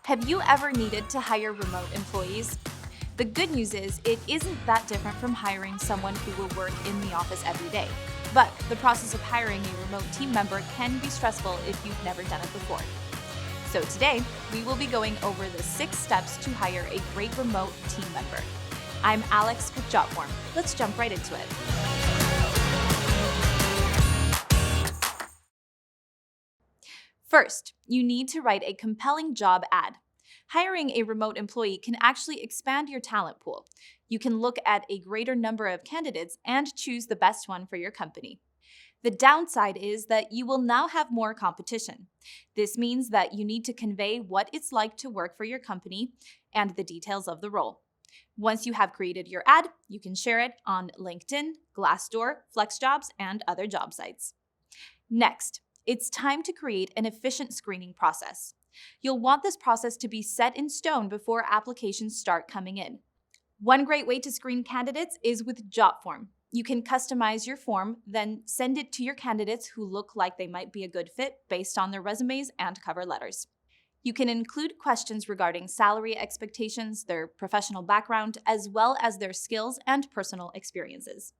Have you ever needed to hire remote employees? The good news is it isn't that different from hiring someone who will work in the office every day. But the process of hiring a remote team member can be stressful if you've never done it before. So today, we will be going over the 6 steps to hire a great remote team member. I'm Alex with Jotform. Let's jump right into it. First, you need to write a compelling job ad. Hiring a remote employee can actually expand your talent pool. You can look at a greater number of candidates and choose the best one for your company. The downside is that you will now have more competition. This means that you need to convey what it's like to work for your company and the details of the role. Once you have created your ad, you can share it on LinkedIn, Glassdoor, FlexJobs, and other job sites. Next, it's time to create an efficient screening process. You'll want this process to be set in stone before applications start coming in. One great way to screen candidates is with Jotform. You can customize your form, then send it to your candidates who look like they might be a good fit based on their resumes and cover letters. You can include questions regarding salary expectations, their professional background, as well as their skills and personal experiences.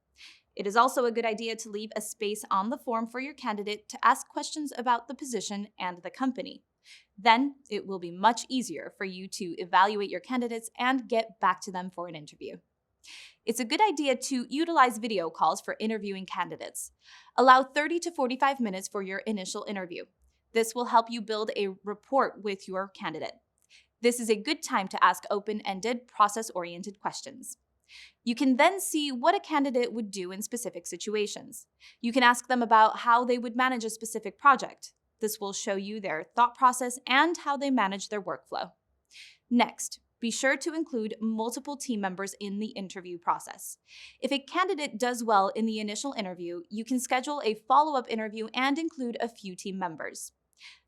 It is also a good idea to leave a space on the form for your candidate to ask questions about the position and the company. Then it will be much easier for you to evaluate your candidates and get back to them for an interview. It's a good idea to utilize video calls for interviewing candidates. Allow 30 to 45 minutes for your initial interview. This will help you build a rapport with your candidate. This is a good time to ask open-ended, process-oriented questions. You can then see what a candidate would do in specific situations. You can ask them about how they would manage a specific project. This will show you their thought process and how they manage their workflow. Next, be sure to include multiple team members in the interview process. If a candidate does well in the initial interview, you can schedule a follow-up interview and include a few team members.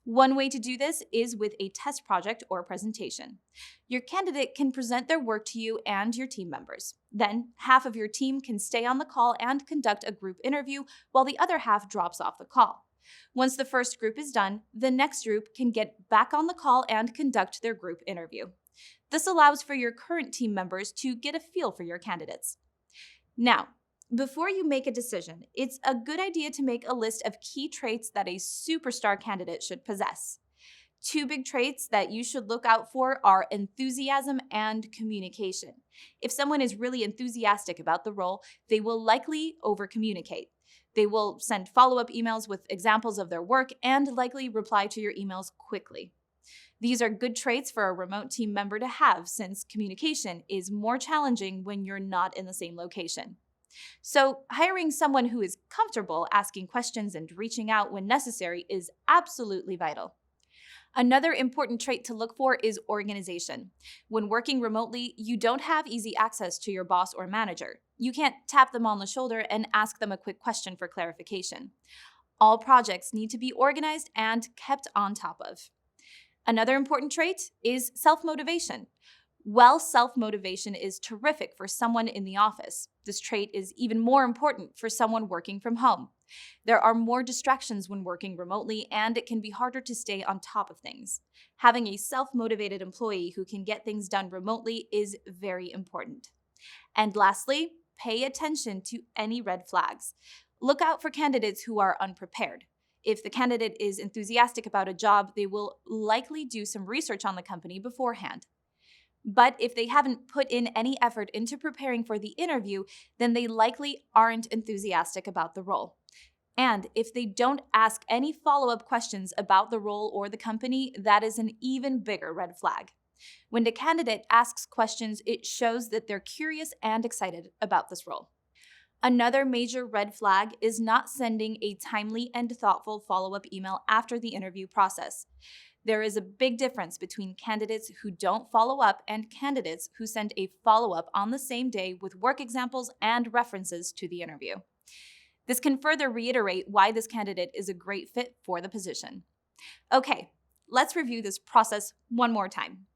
One way to do this is with a test project or presentation. Your candidate can present their work to you and your team members. Then, half of your team can stay on the call and conduct a group interview while the other half drops off the call. Once the first group is done, the next group can get back on the call and conduct their group interview. This allows for your current team members to get a feel for your candidates. Now, before you make a decision, it's a good idea to make a list of key traits that a superstar candidate should possess. 2 big traits that you should look out for are enthusiasm and communication. If someone is really enthusiastic about the role, they will likely over-communicate. They will send follow-up emails with examples of their work and likely reply to your emails quickly. These are good traits for a remote team member to have since communication is more challenging when you're not in the same location. So, hiring someone who is comfortable asking questions and reaching out when necessary is absolutely vital. Another important trait to look for is organization. When working remotely, you don't have easy access to your boss or manager. You can't tap them on the shoulder and ask them a quick question for clarification. All projects need to be organized and kept on top of. Another important trait is self-motivation. Well, self-motivation is terrific for someone in the office. This trait is even more important for someone working from home. There are more distractions when working remotely, and it can be harder to stay on top of things. Having a self-motivated employee who can get things done remotely is very important. And lastly, pay attention to any red flags. Look out for candidates who are unprepared. If the candidate is enthusiastic about a job, they will likely do some research on the company beforehand. But if they haven't put in any effort into preparing for the interview, then they likely aren't enthusiastic about the role. And if they don't ask any follow-up questions about the role or the company, that is an even bigger red flag. When the candidate asks questions, it shows that they're curious and excited about this role. Another major red flag is not sending a timely and thoughtful follow-up email after the interview process. There is a big difference between candidates who don't follow up and candidates who send a follow-up on the same day with work examples and references to the interview. This can further reiterate why this candidate is a great fit for the position. Okay, let's review this process one more time.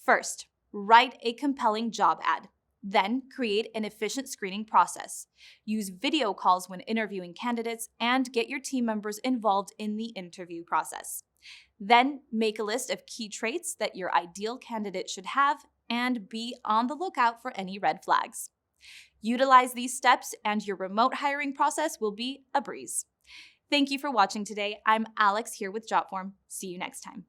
First, write a compelling job ad. Then, create an efficient screening process. Use video calls when interviewing candidates and get your team members involved in the interview process. Then make a list of key traits that your ideal candidate should have and be on the lookout for any red flags. Utilize these steps and your remote hiring process will be a breeze. Thank you for watching today. I'm Alex here with Jotform. See you next time.